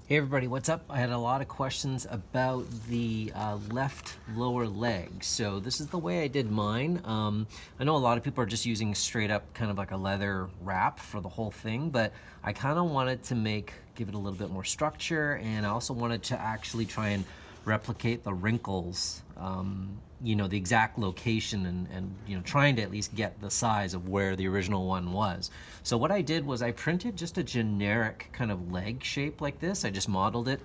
Hey everybody, what's up? I had a lot of questions about the left lower leg. So this is the way I did mine. I know a lot of people are just using straight up kind of like a leather wrap for the whole thing, but I kind of wanted to give it a little bit more structure, and I also wanted to actually try and replicate the wrinkles, the exact location, and trying to at least get the size of where the original one was. So what I did was I printed just a generic kind of leg shape like this. I just modeled it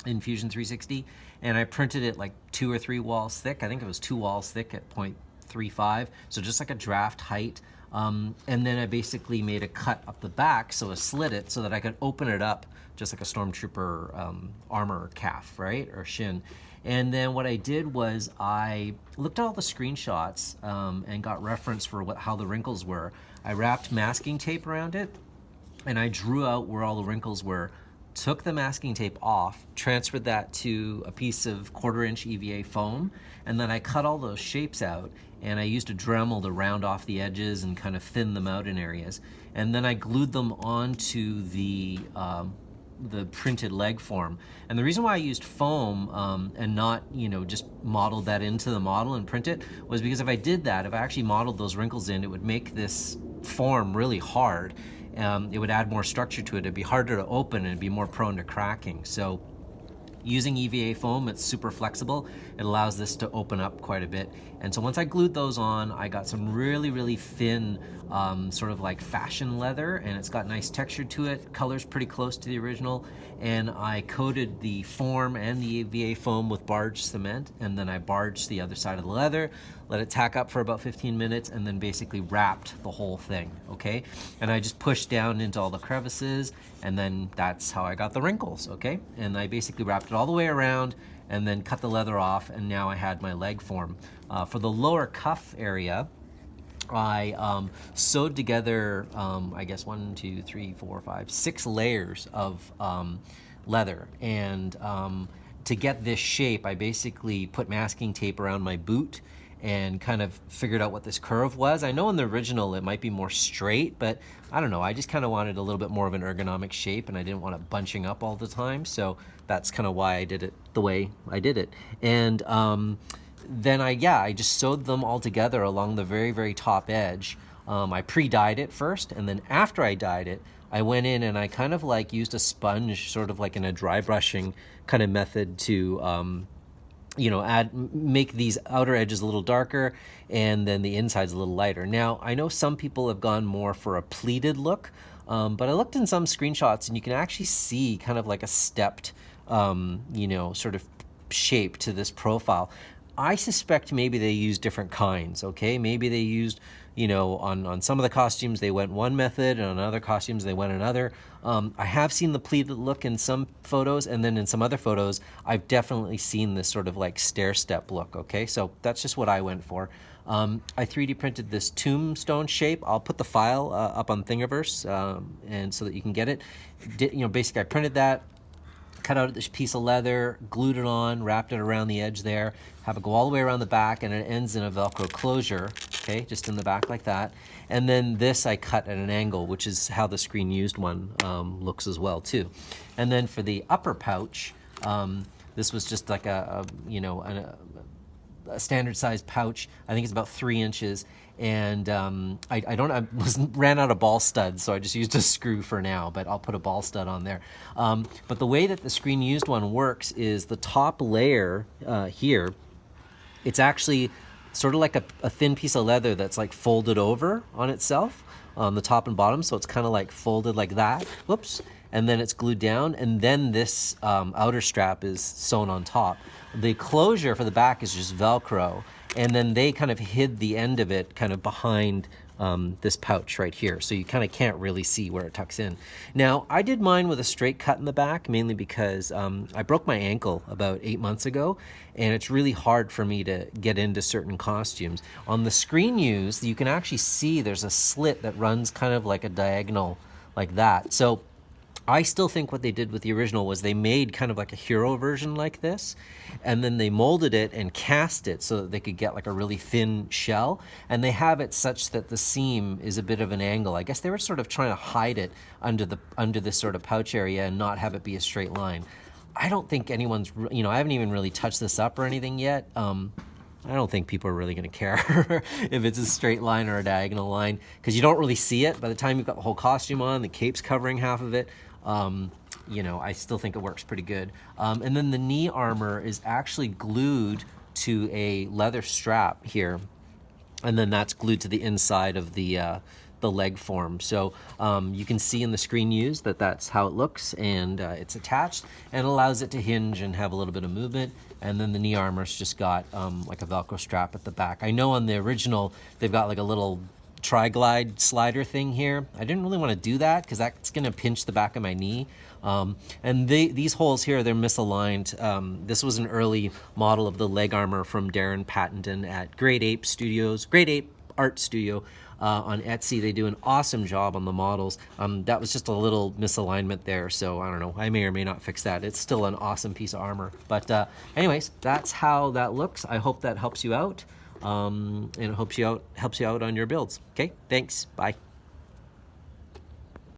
in Fusion 360, and I printed it like 2 or 3 walls thick. I think it was 2 walls thick at 0.35, so just like a draft height. And then I basically made a cut up the back, so I slit it so that I could open it up just like a stormtrooper armor calf, right, or shin. And then what I did was I looked at all the screenshots and got reference for how the wrinkles were. I wrapped masking tape around it, and I drew out where all the wrinkles were, took the masking tape off, transferred that to a piece of 1/4-inch EVA foam, and then I cut all those shapes out, and I used a Dremel to round off the edges and kind of thin them out in areas. And then I glued them onto the printed leg form. And the reason why I used foam and not, just modeled that into the model and print it, was because if I did that, if I actually modeled those wrinkles in, it would make this form really hard. It would add more structure to it. It'd be harder to open, and it'd be more prone to cracking. So using EVA foam, it's super flexible. It allows this to open up quite a bit. And so once I glued those on, I got some really, really thin, sort of like fashion leather, and it's got nice texture to it. Color's pretty close to the original. And I coated the form and the EVA foam with barge cement, and then I barged the other side of the leather, let it tack up for about 15 minutes, and then basically wrapped the whole thing, okay? And I just pushed down into all the crevices, and then that's how I got the wrinkles, okay? And I basically wrapped it all the way around and then cut the leather off, and now I had my leg form. For the lower cuff area, I sewed together, I guess 1, 2, 3, 4, 5, 6 layers of leather. And to get this shape, I basically put masking tape around my boot and kind of figured out what this curve was. I know in the original it might be more straight, but I don't know. I just kind of wanted a little bit more of an ergonomic shape, and I didn't want it bunching up all the time. So that's kind of why I did it the way I did it. And then I just sewed them all together along the very, very top edge. I pre-dyed it first, and then after I dyed it, I went in and I kind of like used a sponge, sort of like in a dry brushing kind of method to make these outer edges a little darker, and then the inside's a little lighter. Now, I know some people have gone more for a pleated look, but I looked in some screenshots and you can actually see kind of like a stepped, sort of shape to this profile. I suspect maybe they used different kinds, okay? Maybe they used, on some of the costumes they went one method, and on other costumes they went another. I have seen the pleated look in some photos, and then in some other photos I've definitely seen this sort of like stair-step look, okay? So that's just what I went for. I 3D printed this tombstone shape. I'll put the file up on Thingiverse, and so that you can get it. Basically I printed that, cut out this piece of leather, glued it on, wrapped it around the edge there, have it go all the way around the back, and it ends in a Velcro closure, okay, just in the back like that. And then this I cut at an angle, which is how the screen used one looks as well too. And then for the upper pouch, this was just like a standard size pouch. I think it's about 3 inches. And I ran out of ball studs, so I just used a screw for now, but I'll put a ball stud on there. But the way that the screen used one works is the top layer here, it's actually sort of like a thin piece of leather that's like folded over on itself on the top and bottom, so it's kind of like folded like that. Whoops. And then it's glued down, and then this outer strap is sewn on top. The closure for the back is just Velcro, and then they kind of hid the end of it kind of behind this pouch right here, so you kind of can't really see where it tucks in. Now, I did mine with a straight cut in the back, mainly because I broke my ankle about 8 months ago, and it's really hard for me to get into certain costumes. On the screen used, you can actually see there's a slit that runs kind of like a diagonal like that. So I still think what they did with the original was they made kind of like a hero version like this, and then they molded it and cast it so that they could get like a really thin shell, and they have it such that the seam is a bit of an angle. I guess they were sort of trying to hide it under this sort of pouch area and not have it be a straight line. I don't think anyone's, I haven't even really touched this up or anything yet. I don't think people are really going to care if it's a straight line or a diagonal line, because you don't really see it. By the time you've got the whole costume on, the cape's covering half of it, I still think it works pretty good. And then the knee armor is actually glued to a leather strap here, and then that's glued to the inside of the leg form. So you can see in the screen used that that's how it looks, and it's attached and allows it to hinge and have a little bit of movement. And then the knee armor's just got like a Velcro strap at the back. I know on the original they've got like a little tri-glide slider thing here. I didn't really want to do that because that's going to pinch the back of my knee. And these holes here, they're misaligned. This was an early model of the leg armor from Darren Pattenden at Great Ape Art Studio on Etsy. They do an awesome job on the models. That was just a little misalignment there, so I don't know. I may or may not fix that. It's still an awesome piece of armor. But anyways, that's how that looks. I hope that helps you out, and it helps you out on your builds. Okay, thanks. Bye.